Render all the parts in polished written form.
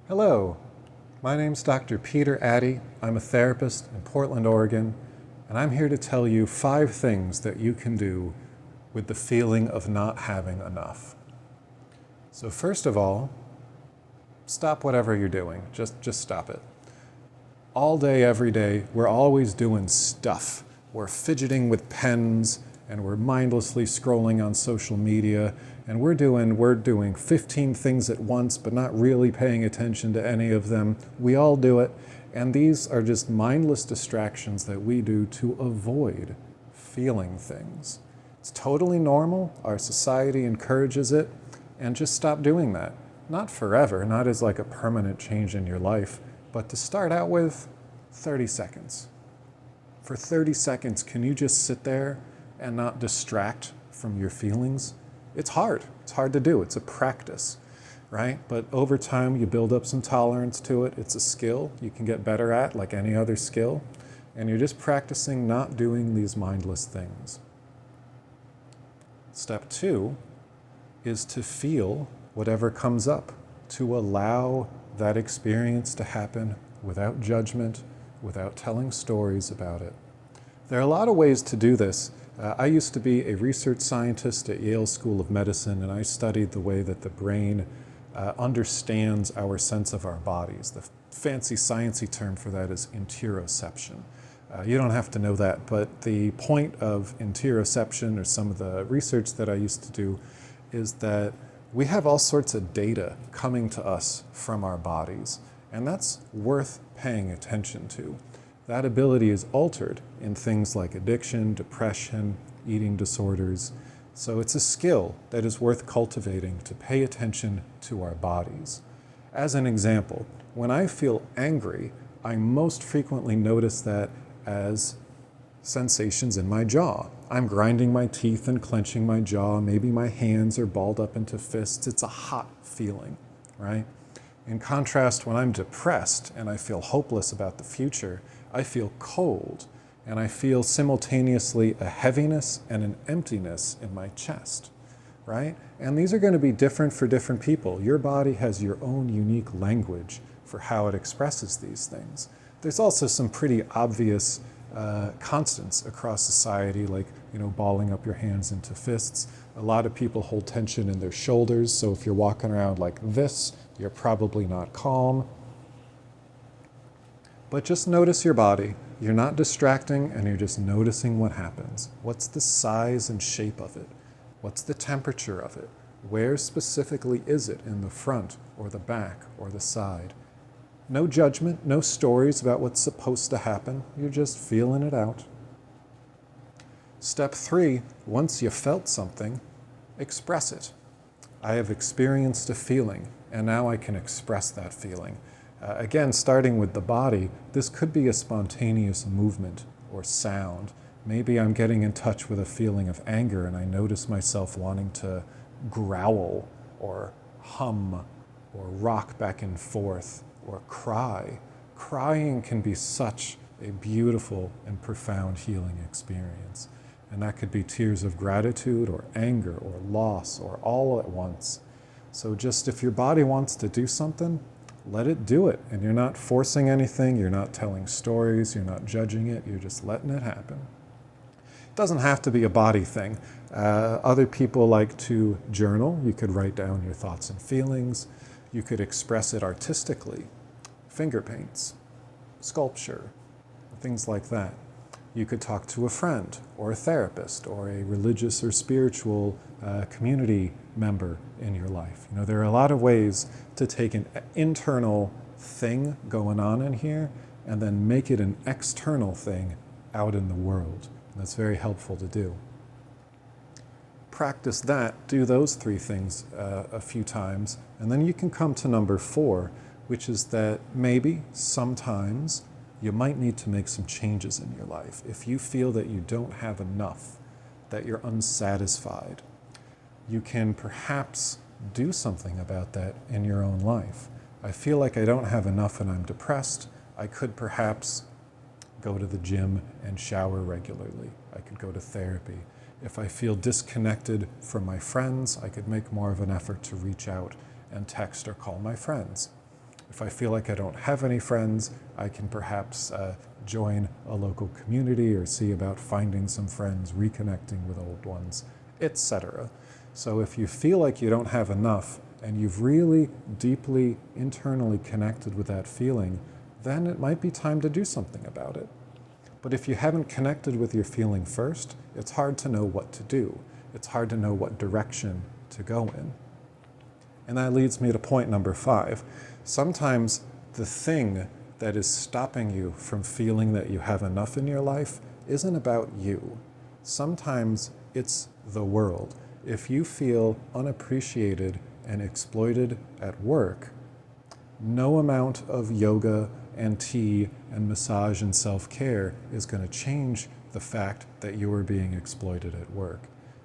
Hello, my name's Dr. Peter Addy. I'm a therapist in Portland, Oregon, and I'm here to tell you 5 things that you can do with the feeling of not having enough. So first of all, stop whatever you're doing. Just stop it. All day, every day, we're always doing stuff. We're fidgeting with pens, and we're mindlessly scrolling on social media, and we're doing 15 things at once, but not really paying attention to any of them. We all do it, and these are just mindless distractions that we do to avoid feeling things. It's totally normal. Our society encourages it, and just stop doing that. Not forever, not as like a permanent change in your life, but to start out with 30 seconds. For 30 seconds, can you just sit there and not distract from your feelings? It's hard. It's hard to do. It's a practice, right? But over time, you build up some tolerance to it. It's a skill you can get better at, like any other skill. And you're just practicing not doing these mindless things. Step 2 is to feel whatever comes up, to allow that experience to happen without judgment, without telling stories about it. There are a lot of ways to do this. I used to be a research scientist at Yale School of Medicine, and I studied the way that the brain understands our sense of our bodies. The fancy sciencey term for that is interoception. You don't have to know that, but the point of interoception, or some of the research that I used to do, is that we have all sorts of data coming to us from our bodies, and that's worth paying attention to. That ability is altered in things like addiction, depression, eating disorders. So it's a skill that is worth cultivating, to pay attention to our bodies. As an example, when I feel angry, I most frequently notice that as sensations in my jaw. I'm grinding my teeth and clenching my jaw. Maybe my hands are balled up into fists. It's a hot feeling, right? In contrast, when I'm depressed and I feel hopeless about the future, I feel cold, and I feel simultaneously a heaviness and an emptiness in my chest, right? And these are going to be different for different people. Your body has your own unique language for how it expresses these things. There's also some pretty obvious constants across society, like, balling up your hands into fists. A lot of people hold tension in their shoulders, so if you're walking around like this, you're probably not calm. But just notice your body. You're not distracting, and you're just noticing what happens. What's the size and shape of it? What's the temperature of it? Where specifically is it, in the front or the back or the side? No judgment, no stories about what's supposed to happen. You're just feeling it out. Step 3, once you felt something, express it. I have experienced a feeling, and now I can express that feeling. Again, starting with the body, this could be a spontaneous movement or sound. Maybe I'm getting in touch with a feeling of anger, and I notice myself wanting to growl or hum or rock back and forth or cry. Crying can be such a beautiful and profound healing experience. And that could be tears of gratitude or anger or loss or all at once. So just, if your body wants to do something, let it do it. And you're not forcing anything, you're not telling stories, you're not judging it, you're just letting it happen. It doesn't have to be a body thing. Other people like to journal. You could write down your thoughts and feelings. You could express it artistically. Finger paints, sculpture, things like that. You could talk to a friend or a therapist or a religious or spiritual community member in your life. There are a lot of ways to take an internal thing going on in here and then make it an external thing out in the world. And that's very helpful to do. Practice that, do those 3 things a few times, and then you can come to number 4, which is that maybe sometimes you might need to make some changes in your life. If you feel that you don't have enough, that you're unsatisfied, you can perhaps do something about that in your own life. I feel like I don't have enough and I'm depressed. I could perhaps go to the gym and shower regularly. I could go to therapy. If I feel disconnected from my friends, I could make more of an effort to reach out and text or call my friends. If I feel like I don't have any friends, I can perhaps join a local community or see about finding some friends, reconnecting with old ones, etc. So if you feel like you don't have enough and you've really deeply internally connected with that feeling, then it might be time to do something about it. But if you haven't connected with your feeling first, it's hard to know what to do. It's hard to know what direction to go in. And that leads me to point number 5. Sometimes the thing that is stopping you from feeling that you have enough in your life isn't about you. Sometimes it's the world. If you feel unappreciated and exploited at work, no amount of yoga and tea and massage and self-care is going to change the fact that you are being exploited at work.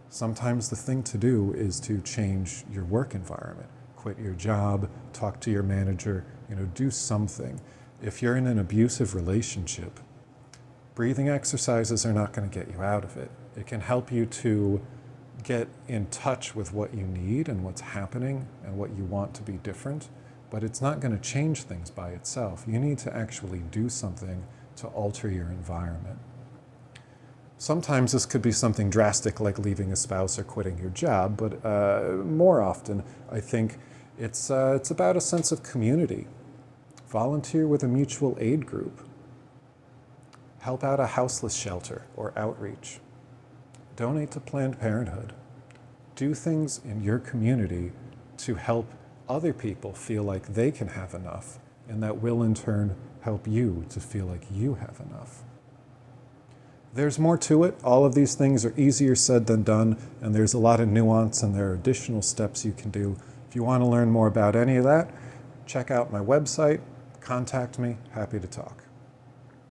Sometimes the thing to do is to change your work environment. Quit your job, talk to your manager, do something. If you're in an abusive relationship, breathing exercises are not going to get you out of it. It can help you to get in touch with what you need and what's happening and what you want to be different, but it's not going to change things by itself. You need to actually do something to alter your environment. Sometimes this could be something drastic like leaving a spouse or quitting your job, but more often I think it's about a sense of community. Volunteer with a mutual aid group. Help out a houseless shelter or outreach. Donate to Planned Parenthood. Do things in your community to help other people feel like they can have enough, and that will in turn help you to feel like you have enough. There's more to it. All of these things are easier said than done, and there's a lot of nuance, and there are additional steps you can do. If you want to learn more about any of that, check out my website, contact me, happy to talk.